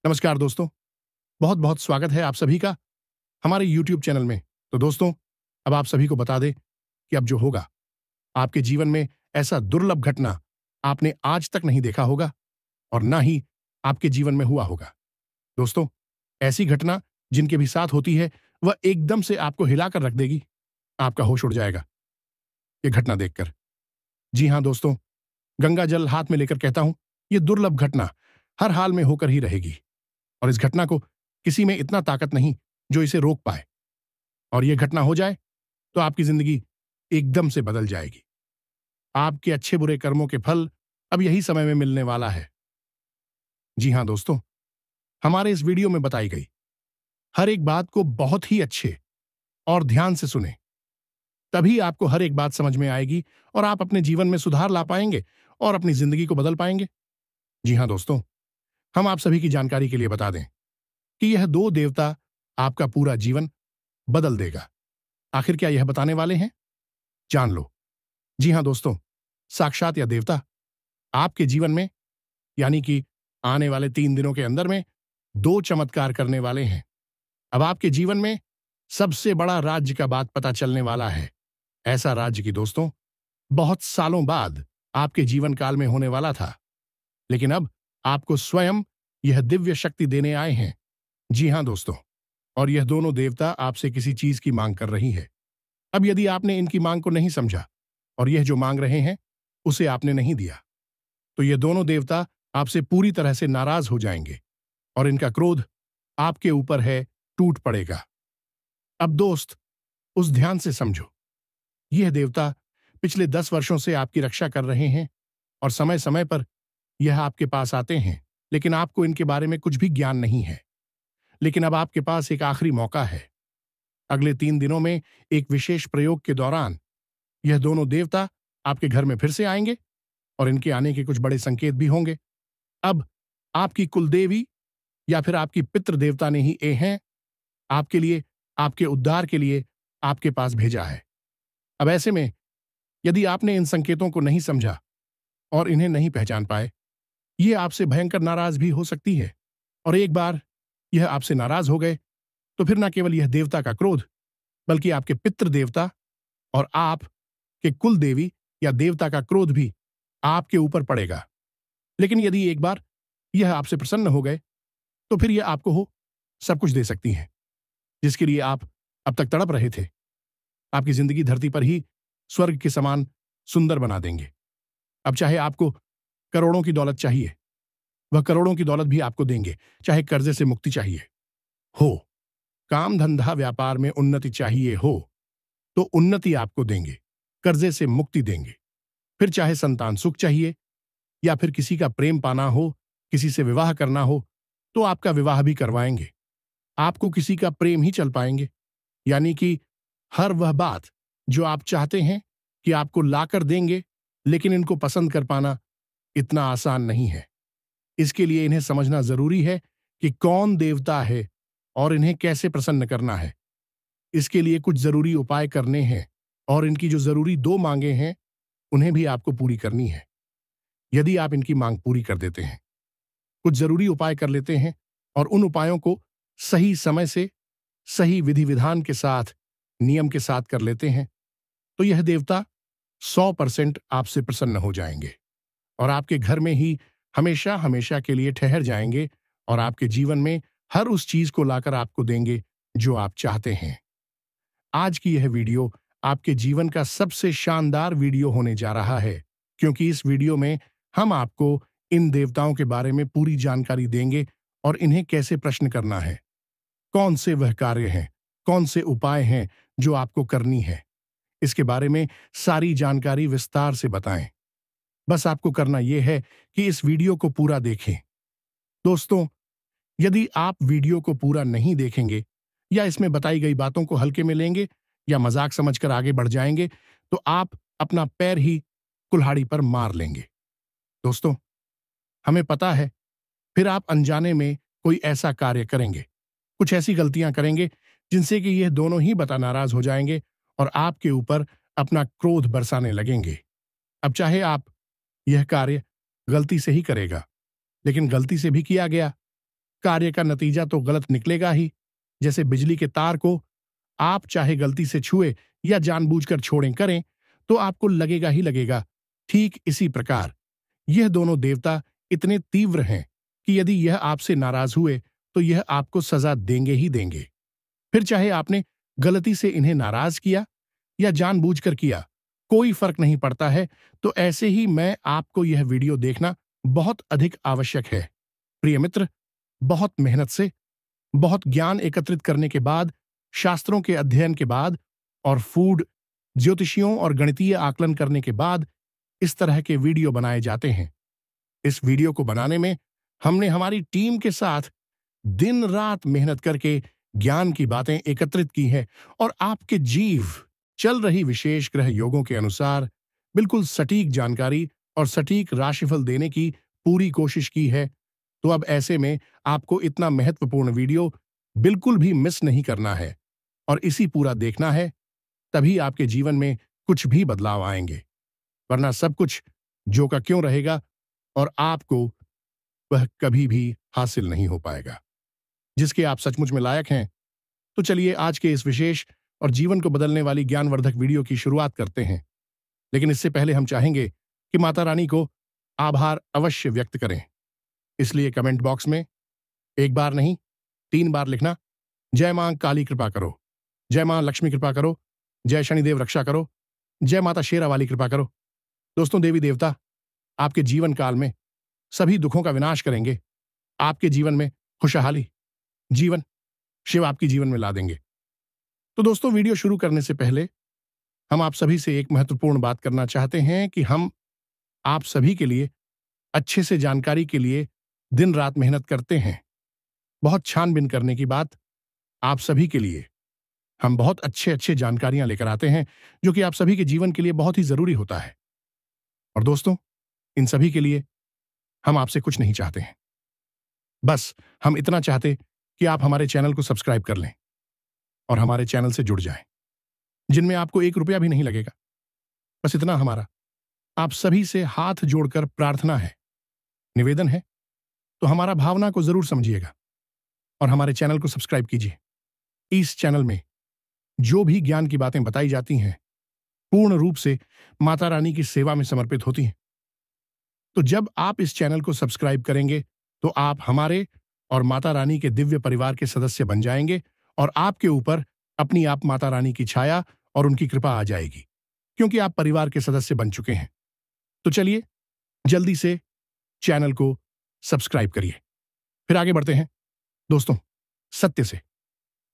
नमस्कार दोस्तों, बहुत बहुत स्वागत है आप सभी का हमारे YouTube चैनल में। तो दोस्तों, अब आप सभी को बता दें कि अब जो होगा, आपके जीवन में ऐसा दुर्लभ घटना आपने आज तक नहीं देखा होगा और ना ही आपके जीवन में हुआ होगा। दोस्तों, ऐसी घटना जिनके भी साथ होती है, वह एकदम से आपको हिलाकर रख देगी, आपका होश उड़ जाएगा ये घटना देखकर। जी हाँ दोस्तों, गंगा जल हाथ में लेकर कहता हूं, ये दुर्लभ घटना हर हाल में होकर ही रहेगी और इस घटना को किसी में इतना ताकत नहीं जो इसे रोक पाए। और यह घटना हो जाए तो आपकी जिंदगी एकदम से बदल जाएगी। आपके अच्छे बुरे कर्मों के फल अब यही समय में मिलने वाला है। जी हां दोस्तों, हमारे इस वीडियो में बताई गई हर एक बात को बहुत ही अच्छे और ध्यान से सुने, तभी आपको हर एक बात समझ में आएगी और आप अपने जीवन में सुधार ला पाएंगे और अपनी जिंदगी को बदल पाएंगे। जी हां दोस्तों, हम आप सभी की जानकारी के लिए बता दें कि यह दो देवता आपका पूरा जीवन बदल देगा। आखिर क्या यह बताने वाले हैं? जान लो। जी हां दोस्तों, साक्षात या देवता आपके जीवन में यानी कि आने वाले 3 दिनों के अंदर में दो चमत्कार करने वाले हैं। अब आपके जीवन में सबसे बड़ा राज्य का बात पता चलने वाला है। ऐसा राज्य की दोस्तों बहुत सालों बाद आपके जीवन काल में होने वाला था, लेकिन अब आपको स्वयं यह दिव्य शक्ति देने आए हैं। जी हां दोस्तों, और यह दोनों देवता आपसे किसी चीज की मांग कर रही है। अब यदि आपने इनकी मांग को नहीं समझा और यह जो मांग रहे हैं उसे आपने नहीं दिया, तो ये दोनों देवता आपसे पूरी तरह से नाराज हो जाएंगे और इनका क्रोध आपके ऊपर है टूट पड़ेगा। अब दोस्त, उस ध्यान से समझो, यह देवता पिछले 10 वर्षों से आपकी रक्षा कर रहे हैं और समय समय पर यह आपके पास आते हैं, लेकिन आपको इनके बारे में कुछ भी ज्ञान नहीं है। लेकिन अब आपके पास एक आखिरी मौका है। अगले 3 दिनों में एक विशेष प्रयोग के दौरान यह दोनों देवता आपके घर में फिर से आएंगे और इनके आने के कुछ बड़े संकेत भी होंगे। अब आपकी कुलदेवी या फिर आपकी पितृ देवता ने ही हैं आपके लिए, आपके उद्धार के लिए आपके पास भेजा है। अब ऐसे में यदि आपने इन संकेतों को नहीं समझा और इन्हें नहीं पहचान पाए, यह आपसे भयंकर नाराज भी हो सकती है। और एक बार यह आपसे नाराज हो गए तो फिर न केवल यह देवता का क्रोध, बल्कि आपके पितृ देवता और आप के कुल देवी या देवता का क्रोध भी आपके ऊपर पड़ेगा। लेकिन यदि एक बार यह आपसे प्रसन्न हो गए तो फिर यह आपको सब कुछ दे सकती हैं, जिसके लिए आप अब तक तड़प रहे थे। आपकी जिंदगी धरती पर ही स्वर्ग के समान सुंदर बना देंगे। अब चाहे आपको करोड़ों की दौलत चाहिए, वह करोड़ों की दौलत भी आपको देंगे। चाहे कर्जे से मुक्ति चाहिए हो, काम धंधा व्यापार में उन्नति चाहिए हो, तो उन्नति आपको देंगे, कर्जे से मुक्ति देंगे। फिर चाहे संतान सुख चाहिए या फिर किसी का प्रेम पाना हो, किसी से विवाह करना हो, तो आपका विवाह भी करवाएंगे। आपको किसी का प्रेम ही चल पाएंगे। यानी कि हर वह बात जो आप चाहते हैं कि आपको लाकर देंगे, लेकिन इनको पसंद कर पाना इतना आसान नहीं है। इसके लिए इन्हें समझना जरूरी है कि कौन देवता है और इन्हें कैसे प्रसन्न करना है। इसके लिए कुछ जरूरी उपाय करने हैं और इनकी जो जरूरी 2 मांगे हैं उन्हें भी आपको पूरी करनी है। यदि आप इनकी मांग पूरी कर देते हैं, कुछ जरूरी उपाय कर लेते हैं और उन उपायों को सही समय से, सही विधि विधान के साथ, नियम के साथ कर लेते हैं, तो यह देवता 100% आपसे प्रसन्न हो जाएंगे और आपके घर में ही हमेशा हमेशा के लिए ठहर जाएंगे और आपके जीवन में हर उस चीज को लाकर आपको देंगे जो आप चाहते हैं। आज की यह वीडियो आपके जीवन का सबसे शानदार वीडियो होने जा रहा है, क्योंकि इस वीडियो में हम आपको इन देवताओं के बारे में पूरी जानकारी देंगे और इन्हें कैसे प्रश्न करना है, कौन से वह कार्य हैं, कौन से उपाय हैं जो आपको करनी है। इसके बारे में सारी जानकारी विस्तार से बताएं। बस आपको करना यह है कि इस वीडियो को पूरा देखें। दोस्तों, यदि आप वीडियो को पूरा नहीं देखेंगे या इसमें बताई गई बातों को हल्के में लेंगे या मजाक समझकर आगे बढ़ जाएंगे, तो आप अपना पैर ही कुल्हाड़ी पर मार लेंगे। दोस्तों, हमें पता है फिर आप अनजाने में कोई ऐसा कार्य करेंगे, कुछ ऐसी गलतियां करेंगे जिनसे कि यह दोनों ही बता नाराज हो जाएंगे और आपके ऊपर अपना क्रोध बरसाने लगेंगे। अब चाहे आप यह कार्य गलती से ही करेगा, लेकिन गलती से भी किया गया, कार्य का नतीजा तो गलत निकलेगा ही। जैसे बिजली के तार को आप चाहे गलती से छुए या जानबूझकर छोड़ें करें तो आपको लगेगा ही लगेगा। ठीक इसी प्रकार यह दोनों देवता इतने तीव्र हैं कि यदि यह आपसे नाराज हुए तो यह आपको सजा देंगे ही देंगे। फिर चाहे आपने गलती से इन्हें नाराज किया या जानबूझकर किया, कोई फर्क नहीं पड़ता है। तो ऐसे ही मैं आपको यह वीडियो देखना बहुत अधिक आवश्यक है। प्रिय मित्र, बहुत मेहनत से, बहुत ज्ञान एकत्रित करने के बाद, शास्त्रों के अध्ययन के बाद और फूड, ज्योतिषियों और गणितीय आकलन करने के बाद इस तरह के वीडियो बनाए जाते हैं। इस वीडियो को बनाने में हमने हमारी टीम के साथ दिन रात मेहनत करके ज्ञान की बातें एकत्रित की हैं और आपके जीव चल रही विशेष ग्रह योगों के अनुसार बिल्कुल सटीक जानकारी और सटीक राशिफल देने की पूरी कोशिश की है। तो अब ऐसे में आपको इतना महत्वपूर्ण वीडियो बिल्कुल भी मिस नहीं करना है और इसी पूरा देखना है, तभी आपके जीवन में कुछ भी बदलाव आएंगे। वरना सब कुछ जो का क्यों रहेगा और आपको वह कभी भी हासिल नहीं हो पाएगा जिसके आप सचमुच में लायक हैं। तो चलिए आज के इस विशेष और जीवन को बदलने वाली ज्ञानवर्धक वीडियो की शुरुआत करते हैं। लेकिन इससे पहले हम चाहेंगे कि माता रानी को आभार अवश्य व्यक्त करें। इसलिए कमेंट बॉक्स में एक बार नहीं 3 बार लिखना, जय मां काली कृपा करो, जय मां लक्ष्मी कृपा करो, जय शनिदेव रक्षा करो, जय माता शेरा वाली कृपा करो। दोस्तों, देवी देवता आपके जीवन काल में सभी दुखों का विनाश करेंगे। आपके जीवन में खुशहाली, जीवन, शिव आपकी जीवन में ला देंगे। तो दोस्तों, वीडियो शुरू करने से पहले हम आप सभी से एक महत्वपूर्ण बात करना चाहते हैं कि हम आप सभी के लिए अच्छे से जानकारी के लिए दिन रात मेहनत करते हैं। बहुत छानबीन करने की बात, आप सभी के लिए हम बहुत अच्छे जानकारियां लेकर आते हैं जो कि आप सभी के जीवन के लिए बहुत ही जरूरी होता है। और दोस्तों, इन सभी के लिए हम आपसे कुछ नहीं चाहते हैं। बस हम इतना चाहते कि आप हमारे चैनल को सब्सक्राइब कर लें और हमारे चैनल से जुड़ जाएं, जिनमें आपको 1 रुपया भी नहीं लगेगा। बस इतना हमारा आप सभी से हाथ जोड़कर प्रार्थना है, निवेदन है। तो हमारा भावना को जरूर समझिएगा और हमारे चैनल को सब्सक्राइब कीजिए। इस चैनल में जो भी ज्ञान की बातें बताई जाती हैं पूर्ण रूप से माता रानी की सेवा में समर्पित होती हैं। तो जब आप इस चैनल को सब्सक्राइब करेंगे तो आप हमारे और माता रानी के दिव्य परिवार के सदस्य बन जाएंगे और आपके ऊपर अपनी आप माता रानी की छाया और उनकी कृपा आ जाएगी, क्योंकि आप परिवार के सदस्य बन चुके हैं। तो चलिए जल्दी से चैनल को सब्सक्राइब करिए। फिर आगे बढ़ते हैं। दोस्तों, सत्य से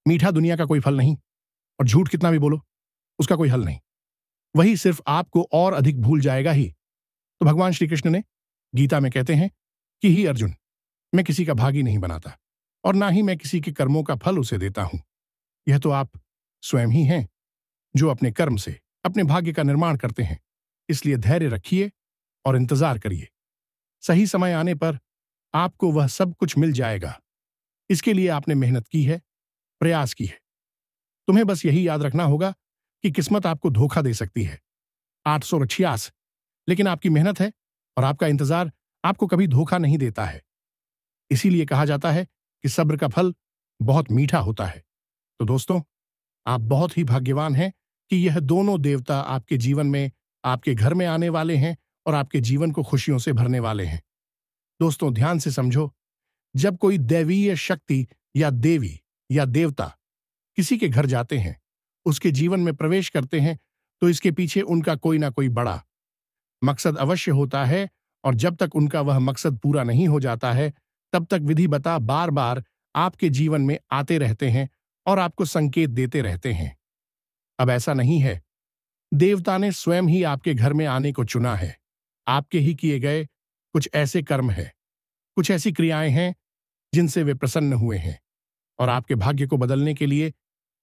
मीठा दुनिया का कोई फल नहीं और झूठ कितना भी बोलो उसका कोई हल नहीं। वही सिर्फ आपको और अधिक भूल जाएगा ही। तो भगवान श्री कृष्ण ने गीता में कहते हैं कि ही अर्जुन, मैं किसी का भागी नहीं बनाता और ना ही मैं किसी के कर्मों का फल उसे देता हूं। यह तो आप स्वयं ही हैं जो अपने कर्म से अपने भाग्य का निर्माण करते हैं। इसलिए धैर्य रखिए और इंतजार करिए। सही समय आने पर आपको वह सब कुछ मिल जाएगा। इसके लिए आपने मेहनत की है, प्रयास की है। तुम्हें बस यही याद रखना होगा कि किस्मत आपको धोखा दे सकती है 886, लेकिन आपकी मेहनत है और आपका इंतजार आपको कभी धोखा नहीं देता है। इसीलिए कहा जाता है कि सब्र का फल बहुत मीठा होता है। तो दोस्तों, आप बहुत ही भाग्यवान हैं कि यह दोनों देवता आपके जीवन में, आपके घर में आने वाले हैं और आपके जीवन को खुशियों से भरने वाले हैं। दोस्तों, ध्यान से समझो, जब कोई दैवीय शक्ति या देवी या देवता किसी के घर जाते हैं, उसके जीवन में प्रवेश करते हैं, तो इसके पीछे उनका कोई ना कोई बड़ा मकसद अवश्य होता है। और जब तक उनका वह मकसद पूरा नहीं हो जाता है, तब तक विधिवता बार बार आपके जीवन में आते रहते हैं और आपको संकेत देते रहते हैं। अब ऐसा नहीं है, देवता ने स्वयं ही आपके घर में आने को चुना है। आपके ही किए गए कुछ ऐसे कर्म हैं, कुछ ऐसी क्रियाएं हैं जिनसे वे प्रसन्न हुए हैं और आपके भाग्य को बदलने के लिए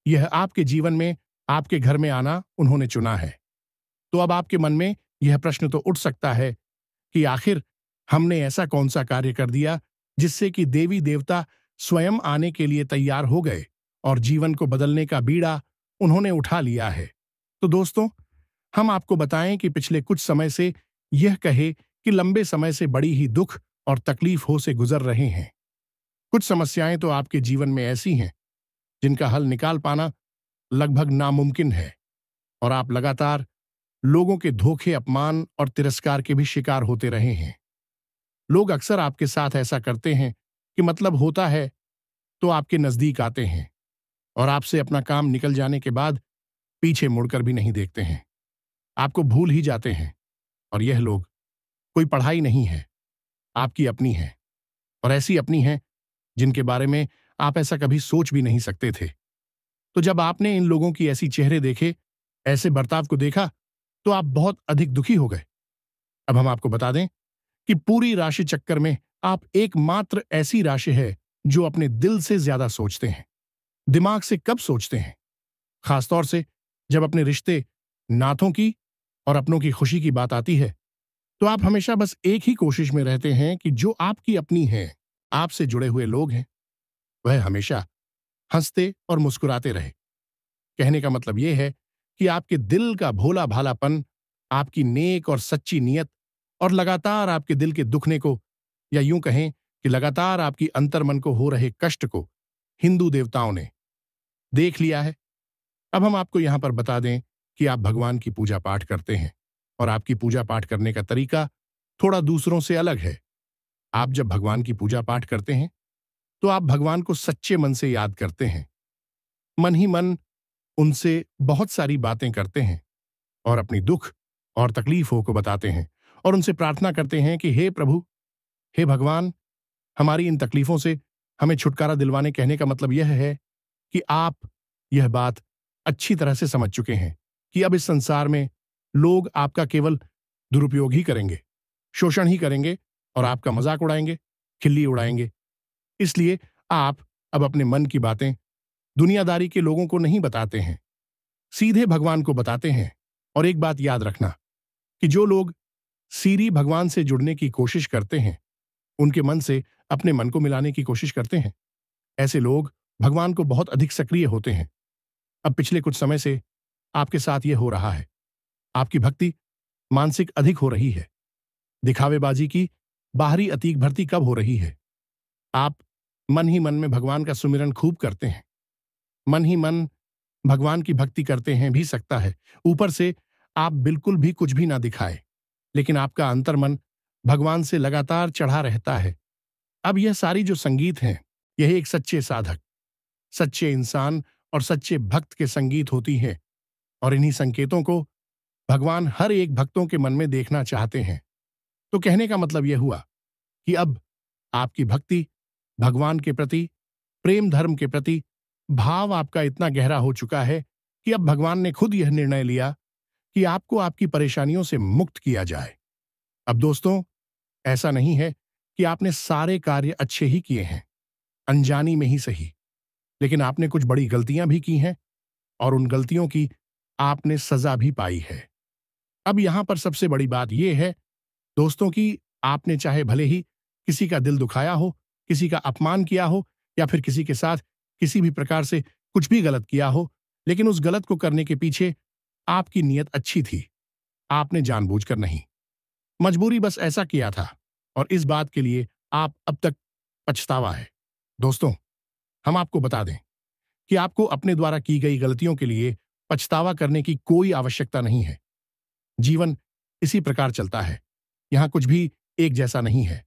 यह आपके जीवन में, आपके घर में आना उन्होंने चुना है। तो अब आपके मन में यह प्रश्न तो उठ सकता है कि आखिर हमने ऐसा कौन सा कार्य कर दिया जिससे कि देवी देवता स्वयं आने के लिए तैयार हो गए और जीवन को बदलने का बीड़ा उन्होंने उठा लिया है। तो दोस्तों, हम आपको बताएं कि पिछले कुछ समय से यह कहे कि लंबे समय से बड़ी ही दुख और तकलीफों से गुजर रहे हैं। कुछ समस्याएं तो आपके जीवन में ऐसी हैं जिनका हल निकाल पाना लगभग नामुमकिन है, और आप लगातार लोगों के धोखे, अपमान और तिरस्कार के भी शिकार होते रहे हैं। लोग अक्सर आपके साथ ऐसा करते हैं कि मतलब होता है तो आपके नजदीक आते हैं और आपसे अपना काम निकल जाने के बाद पीछे मुड़कर भी नहीं देखते हैं, आपको भूल ही जाते हैं। और यह लोग कोई पढ़ाई नहीं है, आपकी अपनी है, और ऐसी अपनी है जिनके बारे में आप ऐसा कभी सोच भी नहीं सकते थे। तो जब आपने इन लोगों की ऐसी चेहरे देखे, ऐसे बर्ताव को देखा, तो आप बहुत अधिक दुखी हो गए। अब हम आपको बता दें कि पूरी राशि चक्कर में आप एकमात्र ऐसी राशि है जो अपने दिल से ज्यादा सोचते हैं। दिमाग से कब सोचते हैं? खासतौर से जब अपने रिश्ते, नातों की और अपनों की खुशी की बात आती है, तो आप हमेशा बस एक ही कोशिश में रहते हैं कि जो आपकी अपनी है, आपसे जुड़े हुए लोग हैं, वह हमेशा हंसते और मुस्कुराते रहे। कहने का मतलब यह है कि आपके दिल का भोला भालापन, आपकी नेक और सच्ची नीयत और लगातार आपके दिल के दुखने को, या यूं कहें कि लगातार आपकी अंतर्मन को हो रहे कष्ट को हिंदू देवताओं ने देख लिया है। अब हम आपको यहां पर बता दें कि आप भगवान की पूजा पाठ करते हैं, और आपकी पूजा पाठ करने का तरीका थोड़ा दूसरों से अलग है। आप जब भगवान की पूजा पाठ करते हैं तो आप भगवान को सच्चे मन से याद करते हैं, मन ही मन उनसे बहुत सारी बातें करते हैं और अपनी दुख और तकलीफों को बताते हैं और उनसे प्रार्थना करते हैं कि हे प्रभु, हे भगवान, हमारी इन तकलीफों से हमें छुटकारा दिलवाने। कहने का मतलब यह है कि आप यह बात अच्छी तरह से समझ चुके हैं कि अब इस संसार में लोग आपका केवल दुरुपयोग ही करेंगे, शोषण ही करेंगे और आपका मजाक उड़ाएंगे, खिल्ली उड़ाएंगे। इसलिए आप अब अपने मन की बातें दुनियादारी के लोगों को नहीं बताते हैं, सीधे भगवान को बताते हैं। और एक बात याद रखना कि जो लोग सीरी भगवान से जुड़ने की कोशिश करते हैं, उनके मन से अपने मन को मिलाने की कोशिश करते हैं, ऐसे लोग भगवान को बहुत अधिक सक्रिय होते हैं। अब पिछले कुछ समय से आपके साथ यह हो रहा है। आपकी भक्ति मानसिक अधिक हो रही है। दिखावेबाजी की बाहरी अतीक भर्ती कब हो रही है? आप मन ही मन में भगवान का सुमिरन खूब करते हैं, मन ही मन भगवान की भक्ति करते हैं भी सकता है। ऊपर से आप बिल्कुल भी कुछ भी ना दिखाए, लेकिन आपका अंतर्मन भगवान से लगातार चढ़ा रहता है। अब यह सारी जो संगीत हैं, यह एक सच्चे साधक, सच्चे इंसान और सच्चे भक्त के संगीत होती है, और इन्हीं संकेतों को भगवान हर एक भक्तों के मन में देखना चाहते हैं। तो कहने का मतलब यह हुआ कि अब आपकी भक्ति भगवान के प्रति, प्रेम धर्म के प्रति भाव आपका इतना गहरा हो चुका है कि अब भगवान ने खुद यह निर्णय लिया कि आपको आपकी परेशानियों से मुक्त किया जाए। अब दोस्तों, ऐसा नहीं है कि आपने सारे कार्य अच्छे ही किए हैं, अनजानी में ही सही, लेकिन आपने कुछ बड़ी गलतियां भी की हैं और उन गलतियों की आपने सजा भी पाई है। अब यहां पर सबसे बड़ी बात यह है दोस्तों कि आपने चाहे भले ही किसी का दिल दुखाया हो, किसी का अपमान किया हो, या फिर किसी के साथ किसी भी प्रकार से कुछ भी गलत किया हो, लेकिन उस गलत को करने के पीछे आपकी नीयत अच्छी थी। आपने जानबूझकर नहीं, मजबूरी बस ऐसा किया था, और इस बात के लिए आप अब तक पछतावा है। दोस्तों, हम आपको बता दें कि आपको अपने द्वारा की गई गलतियों के लिए पछतावा करने की कोई आवश्यकता नहीं है। जीवन इसी प्रकार चलता है। यहां कुछ भी एक जैसा नहीं है।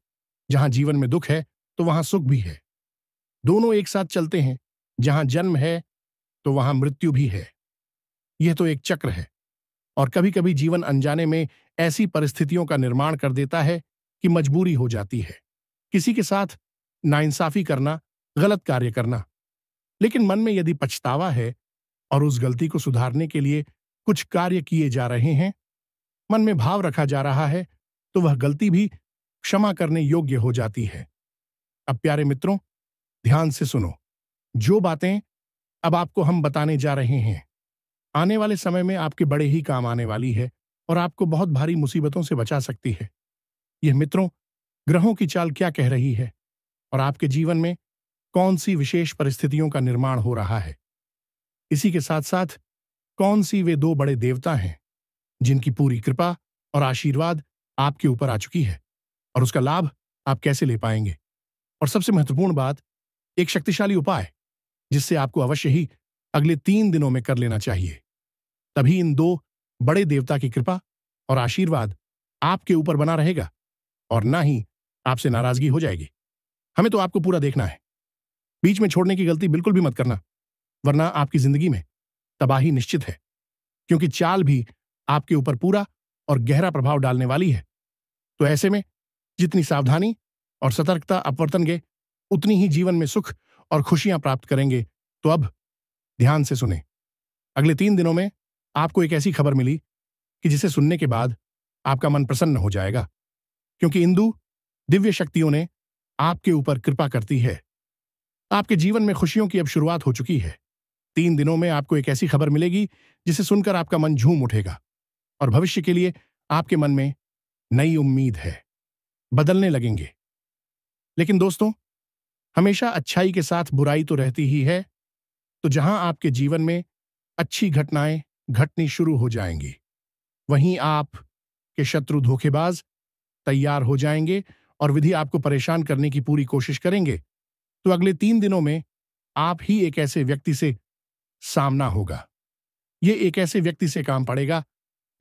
जहां जीवन में दुख है तो वहां सुख भी है। दोनों एक साथ चलते हैं। जहां जन्म है तो वहां मृत्यु भी है। यह तो एक चक्र है, और कभी कभी जीवन अनजाने में ऐसी परिस्थितियों का निर्माण कर देता है कि मजबूरी हो जाती है किसी के साथ नाइंसाफी करना, गलत कार्य करना। लेकिन मन में यदि पछतावा है और उस गलती को सुधारने के लिए कुछ कार्य किए जा रहे हैं, मन में भाव रखा जा रहा है, तो वह गलती भी क्षमा करने योग्य हो जाती है। अब प्यारे मित्रों, ध्यान से सुनो। जो बातें अब आपको हम बताने जा रहे हैं, आने वाले समय में आपके बड़े ही काम आने वाली है और आपको बहुत भारी मुसीबतों से बचा सकती है। यह मित्रों, ग्रहों की चाल क्या कह रही है और आपके जीवन में कौन सी विशेष परिस्थितियों का निर्माण हो रहा है। इसी के साथ साथ कौन सी वे दो बड़े देवता हैं जिनकी पूरी कृपा और आशीर्वाद आपके ऊपर आ चुकी है, और उसका लाभ आप कैसे ले पाएंगे। और सबसे महत्वपूर्ण बात एक शक्तिशाली उपाय जिससे आपको अवश्य ही अगले 3 दिनों में कर लेना चाहिए। तभी इन 2 बड़े देवता की कृपा और आशीर्वाद आपके ऊपर बना रहेगा और ना ही आपसे नाराजगी हो जाएगी। हमें तो आपको पूरा देखना है। बीच में छोड़ने की गलती बिल्कुल भी मत करना, वरना आपकी जिंदगी में तबाही निश्चित है, क्योंकि चाल भी आपके ऊपर पूरा और गहरा प्रभाव डालने वाली है। तो ऐसे में जितनी सावधानी और सतर्कता आप बरतेंगे, उतनी ही जीवन में सुख और खुशियां प्राप्त करेंगे। तो अब ध्यान से सुने। अगले 3 दिनों में आपको एक ऐसी खबर मिली कि जिसे सुनने के बाद आपका मन प्रसन्न हो जाएगा, क्योंकि इंदु दिव्य शक्तियों ने आपके ऊपर कृपा करती है। आपके जीवन में खुशियों की अब शुरुआत हो चुकी है। 3 दिनों में आपको एक ऐसी खबर मिलेगी जिसे सुनकर आपका मन झूम उठेगा और भविष्य के लिए आपके मन में नई उम्मीद है, बदलने लगेंगे। लेकिन दोस्तों, हमेशा अच्छाई के साथ बुराई तो रहती ही है। तो जहां आपके जीवन में अच्छी घटनाएं घटनी शुरू हो जाएंगी, वहीं आप के शत्रु धोखेबाज तैयार हो जाएंगे और विधि आपको परेशान करने की पूरी कोशिश करेंगे। तो अगले 3 दिनों में आप ही एक ऐसे व्यक्ति से सामना होगा। ये एक ऐसे व्यक्ति से काम पड़ेगा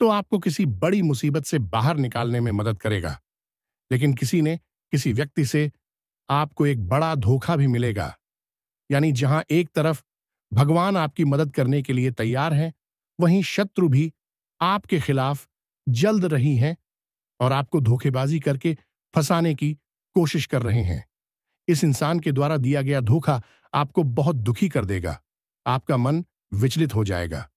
तो आपको किसी बड़ी मुसीबत से बाहर निकालने में मदद करेगा। लेकिन किसी व्यक्ति से आपको एक बड़ा धोखा भी मिलेगा। यानी जहां एक तरफ भगवान आपकी मदद करने के लिए तैयार हैं, वहीं शत्रु भी आपके खिलाफ जल्द रही हैं और आपको धोखेबाजी करके फंसाने की कोशिश कर रहे हैं। इस इंसान के द्वारा दिया गया धोखा आपको बहुत दुखी कर देगा। आपका मन विचलित हो जाएगा।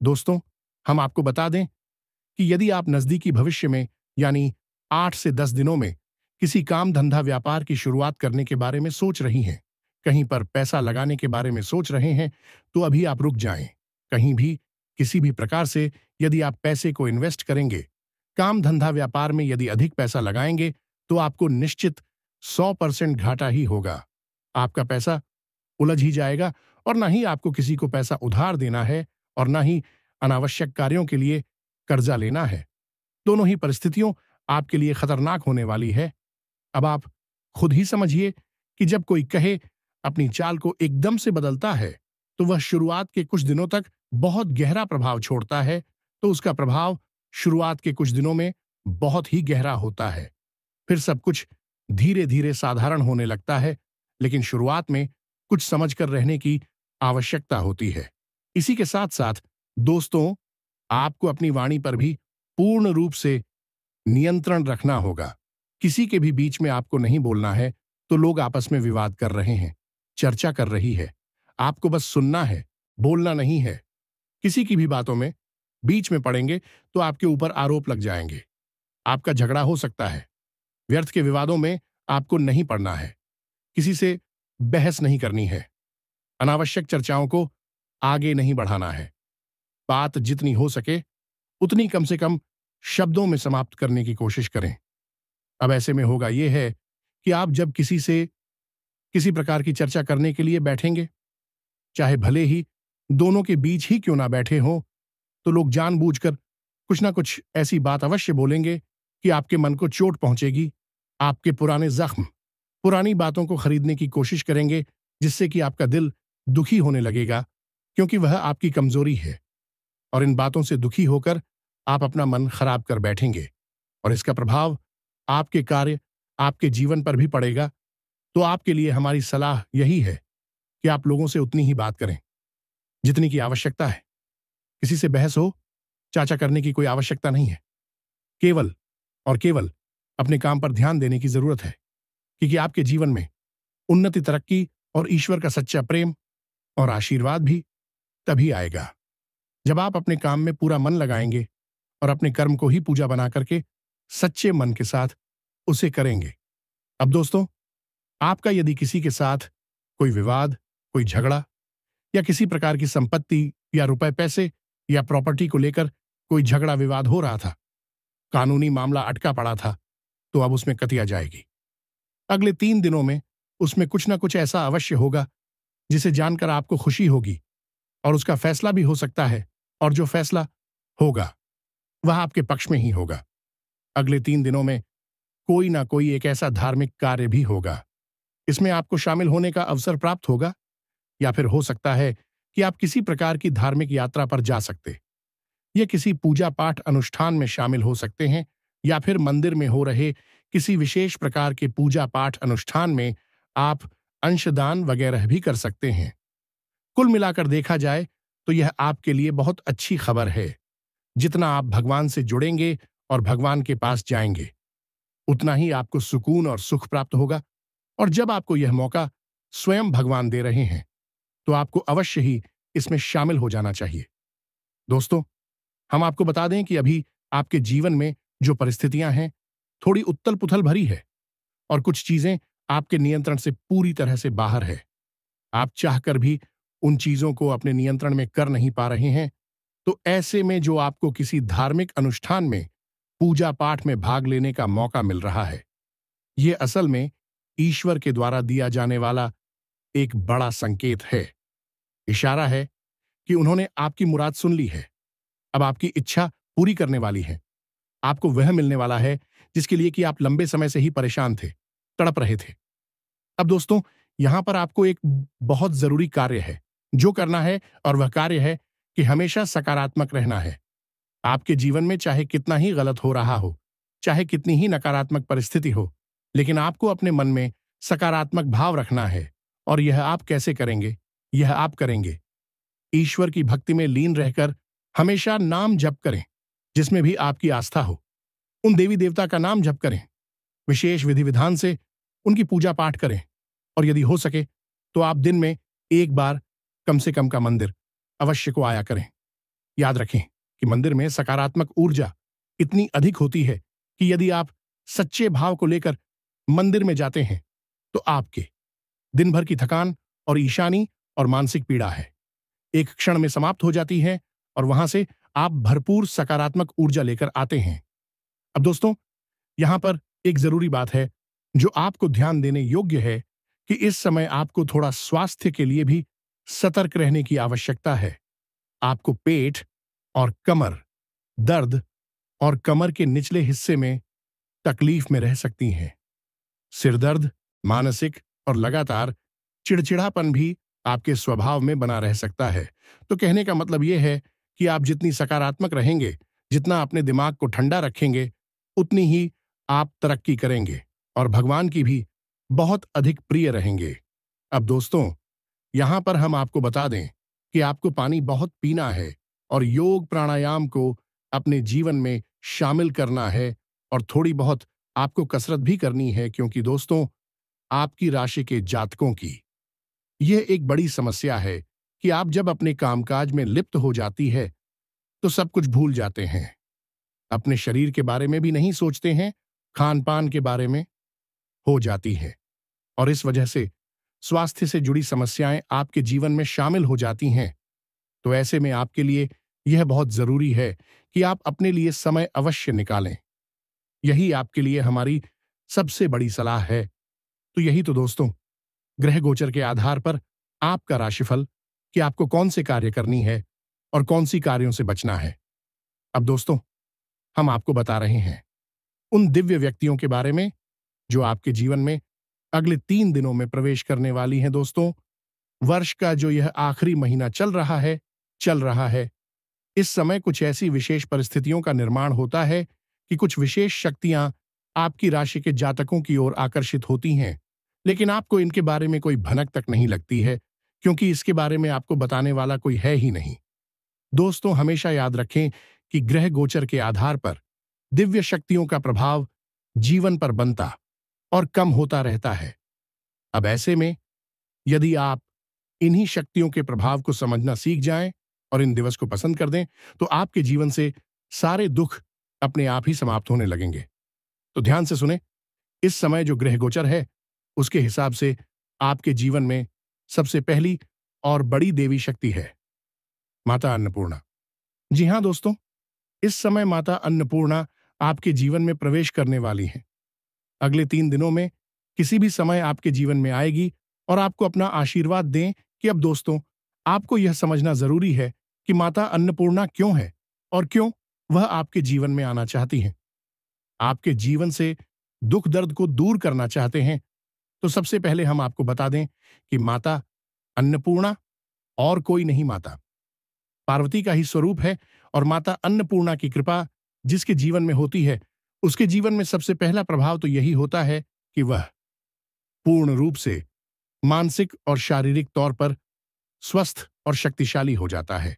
दोस्तों, हम आपको बता दें कि यदि आप नजदीकी भविष्य में यानी 8 से 10 दिनों में किसी काम धंधा व्यापार की शुरुआत करने के बारे में सोच रही हैं, कहीं पर पैसा लगाने के बारे में सोच रहे हैं, तो अभी आप रुक जाएं। कहीं भी किसी भी प्रकार से यदि आप पैसे को इन्वेस्ट करेंगे, काम धंधा व्यापार में यदि अधिक पैसा लगाएंगे, तो आपको निश्चित 100% घाटा ही होगा। आपका पैसा उलझ ही जाएगा और ना ही आपको किसी को पैसा उधार देना है और ना ही अनावश्यक कार्यों के लिए कर्जा लेना है। दोनों ही परिस्थितियों आपके लिए खतरनाक होने वाली है। अब आप खुद ही समझिए कि जब कोई कहे अपनी चाल को एकदम से बदलता है, तो वह शुरुआत के कुछ दिनों तक बहुत गहरा प्रभाव छोड़ता है। तो उसका प्रभाव शुरुआत के कुछ दिनों में बहुत ही गहरा होता है। फिर सब कुछ धीरे धीरे साधारण होने लगता है, लेकिन शुरुआत में कुछ समझकर रहने की आवश्यकता होती है। इसी के साथ साथ दोस्तों, आपको अपनी वाणी पर भी पूर्ण रूप से नियंत्रण रखना होगा। किसी के भी बीच में आपको नहीं बोलना है। तो लोग आपस में विवाद कर रहे हैं, चर्चा कर रही है, आपको बस सुनना है, बोलना नहीं है। किसी की भी बातों में बीच में पड़ेंगे तो आपके ऊपर आरोप लग जाएंगे, आपका झगड़ा हो सकता है। व्यर्थ के विवादों में आपको नहीं पड़ना है, किसी से बहस नहीं करनी है, अनावश्यक चर्चाओं को आगे नहीं बढ़ाना है। बात जितनी हो सके उतनी कम से कम शब्दों में समाप्त करने की कोशिश करें। अब ऐसे में होगा यह है कि आप जब किसी से किसी प्रकार की चर्चा करने के लिए बैठेंगे, चाहे भले ही दोनों के बीच ही क्यों ना बैठे हों, तो लोग जानबूझकर कुछ ना कुछ ऐसी बात अवश्य बोलेंगे कि आपके मन को चोट पहुंचेगी। आपके पुराने जख्म, पुरानी बातों को खरीदने की कोशिश करेंगे, जिससे कि आपका दिल दुखी होने लगेगा, क्योंकि वह आपकी कमजोरी है। और इन बातों से दुखी होकर आप अपना मन खराब कर बैठेंगे और इसका प्रभाव आपके कार्य, आपके जीवन पर भी पड़ेगा। तो आपके लिए हमारी सलाह यही है कि आप लोगों से उतनी ही बात करें जितनी की आवश्यकता है। किसी से बहस हो, चाचा करने की कोई आवश्यकता नहीं है। केवल और केवल अपने काम पर ध्यान देने की जरूरत है, क्योंकि आपके जीवन में उन्नति, तरक्की और ईश्वर का सच्चा प्रेम और आशीर्वाद भी तभी आएगा जब आप अपने काम में पूरा मन लगाएंगे और अपने कर्म को ही पूजा बना करके सच्चे मन के साथ उसे करेंगे। अब दोस्तों, आपका यदि किसी के साथ कोई विवाद, कोई झगड़ा या किसी प्रकार की संपत्ति या रुपए पैसे या प्रॉपर्टी को लेकर कोई झगड़ा विवाद हो रहा था, कानूनी मामला अटका पड़ा था, तो अब उसमें कतिया जाएगी। अगले 3 दिनों में उसमें कुछ ना कुछ ऐसा अवश्य होगा जिसे जानकर आपको खुशी होगी और उसका फैसला भी हो सकता है, और जो फैसला होगा वह आपके पक्ष में ही होगा। अगले 3 दिनों में कोई ना कोई एक ऐसा धार्मिक कार्य भी होगा इसमें आपको शामिल होने का अवसर प्राप्त होगा, या फिर हो सकता है कि आप किसी प्रकार की धार्मिक यात्रा पर जा सकते। ये किसी पूजा पाठ अनुष्ठान में शामिल हो सकते हैं, या फिर मंदिर में हो रहे किसी विशेष प्रकार के पूजा पाठ अनुष्ठान में आप अंशदान वगैरह भी कर सकते हैं। कुल मिलाकर देखा जाए तो यह आपके लिए बहुत अच्छी खबर है। जितना आप भगवान से जुड़ेंगे और भगवान के पास जाएंगे, उतना ही आपको सुकून और सुख प्राप्त होगा। और जब आपको यह मौका स्वयं भगवान दे रहे हैं, तो आपको अवश्य ही इसमें शामिल हो जाना चाहिए। दोस्तों, हम आपको बता दें कि अभी आपके जीवन में जो परिस्थितियां हैं, थोड़ी उथल पुथल भरी है, और कुछ चीजें आपके नियंत्रण से पूरी तरह से बाहर है। आप चाहकर भी उन चीजों को अपने नियंत्रण में कर नहीं पा रहे हैं। तो ऐसे में जो आपको किसी धार्मिक अनुष्ठान में पूजा पाठ में भाग लेने का मौका मिल रहा है, यह असल में ईश्वर के द्वारा दिया जाने वाला एक बड़ा संकेत है। इशारा है कि उन्होंने आपकी मुराद सुन ली है। अब आपकी इच्छा पूरी करने वाली है। आपको वह मिलने वाला है जिसके लिए कि आप लंबे समय से ही परेशान थे, तड़प रहे थे। अब दोस्तों, यहां पर आपको एक बहुत जरूरी कार्य है जो करना है, और वह कार्य है कि हमेशा सकारात्मक रहना है। आपके जीवन में चाहे कितना ही गलत हो रहा हो, चाहे कितनी ही नकारात्मक परिस्थिति हो, लेकिन आपको अपने मन में सकारात्मक भाव रखना है। और यह आप कैसे करेंगे? यह आप करेंगे ईश्वर की भक्ति में लीन रहकर हमेशा नाम जप करें, जिसमें भी आपकी आस्था हो। उन देवी देवता का नाम जप करें, विशेष विधि विधान से उनकी पूजा पाठ करें, और यदि हो सके तो आप दिन में एक बार कम से कम का मंदिर अवश्य को आया करें। याद रखें कि मंदिर में सकारात्मक ऊर्जा इतनी अधिक होती है कि यदि आप सच्चे भाव को लेकर मंदिर में जाते हैं, तो आपके दिन भर की थकान और ईशानी और मानसिक पीड़ा है एक क्षण में समाप्त हो जाती है, और वहां से आप भरपूर सकारात्मक ऊर्जा लेकर आते हैं। अब दोस्तों, यहां पर एक जरूरी बात है जो आपको ध्यान देने योग्य है कि इस समय आपको थोड़ा स्वास्थ्य के लिए भी सतर्क रहने की आवश्यकता है। आपको पेट और कमर दर्द और कमर के निचले हिस्से में तकलीफ में रह सकती हैं। सिर दर्द, मानसिक और लगातार चिड़चिड़ापन भी आपके स्वभाव में बना रह सकता है। तो कहने का मतलब यह है कि आप जितनी सकारात्मक रहेंगे, जितना अपने दिमाग को ठंडा रखेंगे, उतनी ही आप तरक्की करेंगे और भगवान की भी बहुत अधिक प्रिय रहेंगे। अब दोस्तों, यहां पर हम आपको बता दें कि आपको पानी बहुत पीना है, और योग प्राणायाम को अपने जीवन में शामिल करना है, और थोड़ी बहुत आपको कसरत भी करनी है, क्योंकि दोस्तों, आपकी राशि के जातकों की यह एक बड़ी समस्या है कि आप जब अपने कामकाज में लिप्त हो जाती है, तो सब कुछ भूल जाते हैं। अपने शरीर के बारे में भी नहीं सोचते हैं, खान पान के बारे में हो जाती है, और इस वजह से स्वास्थ्य से जुड़ी समस्याएं आपके जीवन में शामिल हो जाती हैं। तो ऐसे में आपके लिए यह बहुत जरूरी है कि आप अपने लिए समय अवश्य निकालें। यही आपके लिए हमारी सबसे बड़ी सलाह है। तो यही तो दोस्तों, ग्रह गोचर के आधार पर आपका राशिफल कि आपको कौन से कार्य करनी है और कौन सी कार्यों से बचना है। अब दोस्तों, हम आपको बता रहे हैं उन दिव्य व्यक्तियों के बारे में जो आपके जीवन में अगले 3 दिनों में प्रवेश करने वाली हैं। दोस्तों, वर्ष का जो यह आखिरी महीना चल रहा है, इस समय कुछ ऐसी विशेष परिस्थितियों का निर्माण होता है कि कुछ विशेष शक्तियां आपकी राशि के जातकों की ओर आकर्षित होती हैं, लेकिन आपको इनके बारे में कोई भनक तक नहीं लगती है, क्योंकि इसके बारे में आपको बताने वाला कोई है ही नहीं। दोस्तों, हमेशा याद रखें कि ग्रह गोचर के आधार पर दिव्य शक्तियों का प्रभाव जीवन पर बनता और कम होता रहता है। अब ऐसे में यदि आप इन्हीं शक्तियों के प्रभाव को समझना सीख जाएं और इन दिवस को पसंद कर दें, तो आपके जीवन से सारे दुख अपने आप ही समाप्त होने लगेंगे। तो ध्यान से सुने, इस समय जो ग्रह गोचर है, उसके हिसाब से आपके जीवन में सबसे पहली और बड़ी देवी शक्ति है माता अन्नपूर्णा। जी हां दोस्तों, इस समय माता अन्नपूर्णा आपके जीवन में प्रवेश करने वाली हैं। अगले 3 दिनों में किसी भी समय आपके जीवन में आएगी और आपको अपना आशीर्वाद दें कि अब दोस्तों, आपको यह समझना जरूरी है कि माता अन्नपूर्णा क्यों है और क्यों वह आपके जीवन में आना चाहती हैं। आपके जीवन से दुख दर्द को दूर करना चाहते हैं, तो सबसे पहले हम आपको बता दें कि माता अन्नपूर्णा और कोई नहीं, माता पार्वती का ही स्वरूप है। और माता अन्नपूर्णा की कृपा जिसके जीवन में होती है, उसके जीवन में सबसे पहला प्रभाव तो यही होता है कि वह पूर्ण रूप से मानसिक और शारीरिक तौर पर स्वस्थ और शक्तिशाली हो जाता है,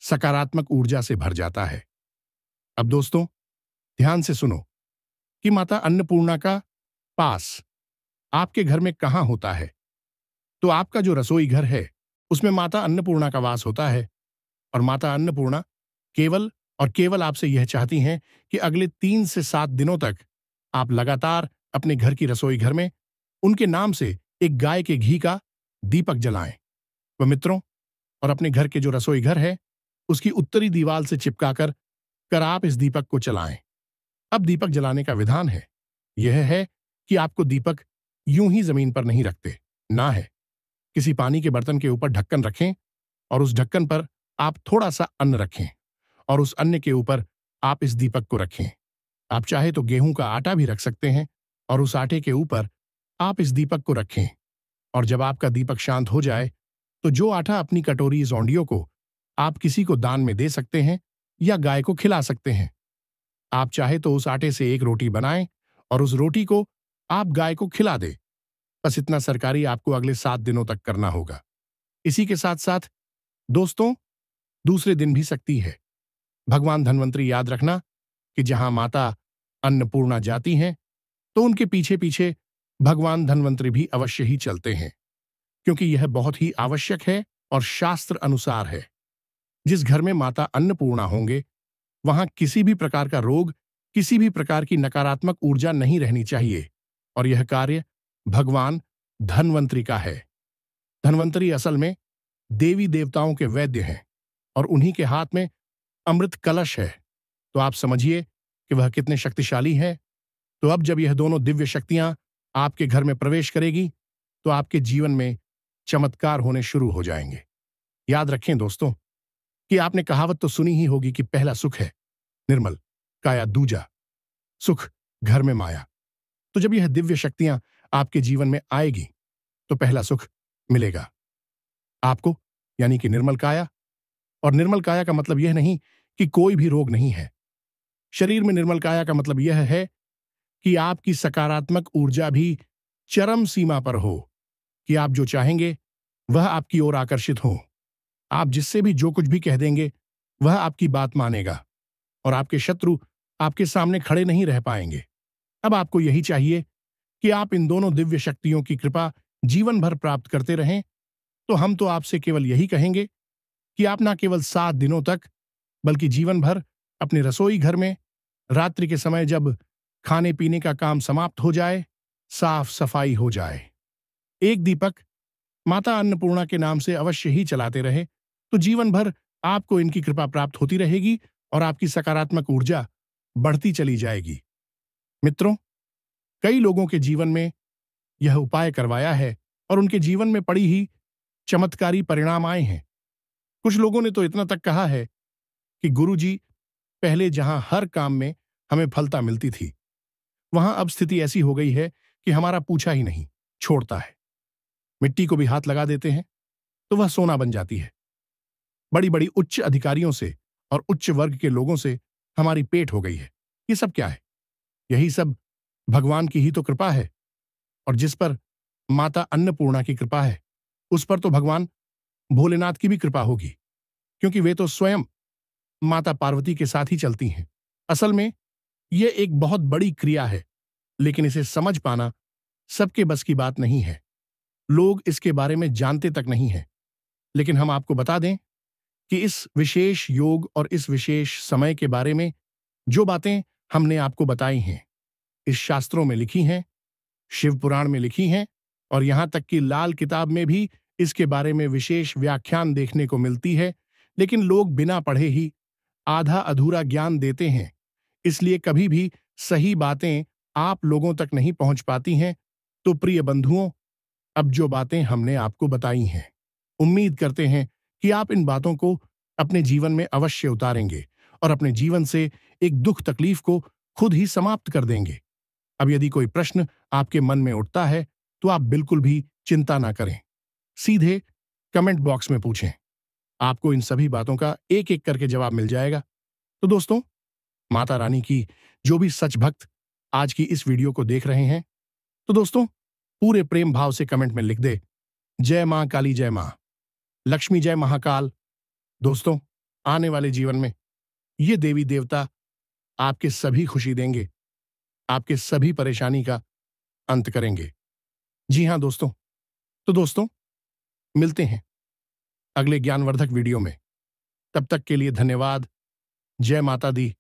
सकारात्मक ऊर्जा से भर जाता है। अब दोस्तों, ध्यान से सुनो कि माता अन्नपूर्णा का पास आपके घर में कहां होता है। तो आपका जो रसोई घर है, उसमें माता अन्नपूर्णा का वास होता है। और माता अन्नपूर्णा केवल और केवल आपसे यह चाहती हैं कि अगले 3 से 7 दिनों तक आप लगातार अपने घर की रसोई घर में उनके नाम से एक गाय के घी का दीपक जलाएं। वह मित्रों, और अपने घर के जो रसोई घर है, उसकी उत्तरी दीवार से चिपकाकर आप इस दीपक को जलाएं। अब दीपक जलाने का विधान है यह है कि आपको दीपक यूं ही जमीन पर नहीं रखते, ना है। किसी पानी के बर्तन के ऊपर ढक्कन रखें और उस ढक्कन पर आप थोड़ा सा अन्न रखें और उस अन्न के ऊपर आप इस दीपक को रखें। आप चाहे तो गेहूं का आटा भी रख सकते हैं और उस आटे के ऊपर आप इस दीपक को रखें। और जब आपका दीपक शांत हो जाए तो जो आटा अपनी कटोरी औंधियों को आप किसी को दान में दे सकते हैं या गाय को खिला सकते हैं। आप चाहे तो उस आटे से एक रोटी बनाएं और उस रोटी को आप गाय को खिला दें। बस इतना सरकारी आपको अगले 7 दिनों तक करना होगा। इसी के साथ साथ दोस्तों, दूसरे दिन भी सकती है। भगवान धन्वंतरी याद रखना कि जहां माता अन्नपूर्णा जाती हैं, तो उनके पीछे पीछे भगवान धन्वंतरी भी अवश्य ही चलते हैं, क्योंकि यह बहुत ही आवश्यक है और शास्त्र अनुसार है। जिस घर में माता अन्नपूर्णा होंगे, वहां किसी भी प्रकार का रोग, किसी भी प्रकार की नकारात्मक ऊर्जा नहीं रहनी चाहिए। और यह कार्य भगवान धन्वंतरी का है। धन्वंतरी असल में देवी देवताओं के वैद्य हैं और उन्हीं के हाथ में अमृत कलश है। तो आप समझिए कि वह कितने शक्तिशाली हैं। तो अब जब यह दोनों दिव्य शक्तियां आपके घर में प्रवेश करेगी, तो आपके जीवन में चमत्कार होने शुरू हो जाएंगे। याद रखें दोस्तों कि आपने कहावत तो सुनी ही होगी कि पहला सुख है निर्मल काया, दूजा सुख घर में माया। तो जब यह दिव्य शक्तियां आपके जीवन में आएगी, तो पहला सुख मिलेगा आपको, यानी कि निर्मल काया। और निर्मल काया का मतलब यह नहीं कि कोई भी रोग नहीं है। शरीर में निर्मल काया का मतलब यह है कि आपकी सकारात्मक ऊर्जा भी चरम सीमा पर हो, कि आप जो चाहेंगे वह आपकी ओर आकर्षित हो। आप जिससे भी जो कुछ भी कह देंगे, वह आपकी बात मानेगा और आपके शत्रु आपके सामने खड़े नहीं रह पाएंगे। अब आपको यही चाहिए कि आप इन दोनों दिव्य शक्तियों की कृपा जीवन भर प्राप्त करते रहें। तो हम तो आपसे केवल यही कहेंगे कि आप ना केवल 7 दिनों तक, बल्कि जीवन भर अपने रसोई घर में रात्रि के समय जब खाने पीने का काम समाप्त हो जाए, साफ सफाई हो जाए, एक दीपक माता अन्नपूर्णा के नाम से अवश्य ही चलाते रहे। तो जीवन भर आपको इनकी कृपा प्राप्त होती रहेगी और आपकी सकारात्मक ऊर्जा बढ़ती चली जाएगी। मित्रों, कई लोगों के जीवन में यह उपाय करवाया है और उनके जीवन में बड़ी ही चमत्कारी परिणाम आए हैं। कुछ लोगों ने तो इतना तक कहा है कि गुरुजी, पहले जहां हर काम में हमें फलता मिलती थी, वहां अब स्थिति ऐसी हो गई है कि हमारा पूछा ही नहीं छोड़ता है। मिट्टी को भी हाथ लगा देते हैं तो वह सोना बन जाती है। बड़ी बड़ी उच्च अधिकारियों से और उच्च वर्ग के लोगों से हमारी पेट हो गई है। ये सब क्या है? यही सब भगवान की ही तो कृपा है। और जिस पर माता अन्नपूर्णा की कृपा है, उस पर तो भगवान भोलेनाथ की भी कृपा होगी, क्योंकि वे तो स्वयं माता पार्वती के साथ ही चलती हैं। असल में यह एक बहुत बड़ी क्रिया है, लेकिन इसे समझ पाना सबके बस की बात नहीं है। लोग इसके बारे में जानते तक नहीं है। लेकिन हम आपको बता दें कि इस विशेष योग और इस विशेष समय के बारे में जो बातें हमने आपको बताई हैं, इस शास्त्रों में लिखी हैं, शिव पुराण में लिखी हैं और यहां तक कि लाल किताब में भी इसके बारे में विशेष व्याख्यान देखने को मिलती है। लेकिन लोग बिना पढ़े ही आधा अधूरा ज्ञान देते हैं, इसलिए कभी भी सही बातें आप लोगों तक नहीं पहुंच पाती हैं। तो प्रिय बंधुओं, अब जो बातें हमने आपको बताई हैं, उम्मीद करते हैं कि आप इन बातों को अपने जीवन में अवश्य उतारेंगे और अपने जीवन से एक दुख तकलीफ को खुद ही समाप्त कर देंगे। अब यदि कोई प्रश्न आपके मन में उठता है तो आप बिल्कुल भी चिंता ना करें, सीधे कमेंट बॉक्स में पूछें। आपको इन सभी बातों का एक एक करके जवाब मिल जाएगा। तो दोस्तों, माता रानी की जो भी सच भक्त आज की इस वीडियो को देख रहे हैं, तो दोस्तों पूरे प्रेम भाव से कमेंट में लिख दे, जय मां काली, जय मां लक्ष्मी, जय महाकाल। दोस्तों, आने वाले जीवन में ये देवी देवता आपके सभी खुशी देंगे, आपके सभी परेशानी का अंत करेंगे। जी हां दोस्तों, तो दोस्तों मिलते हैं अगले ज्ञानवर्धक वीडियो में। तब तक के लिए धन्यवाद। जय माता दी।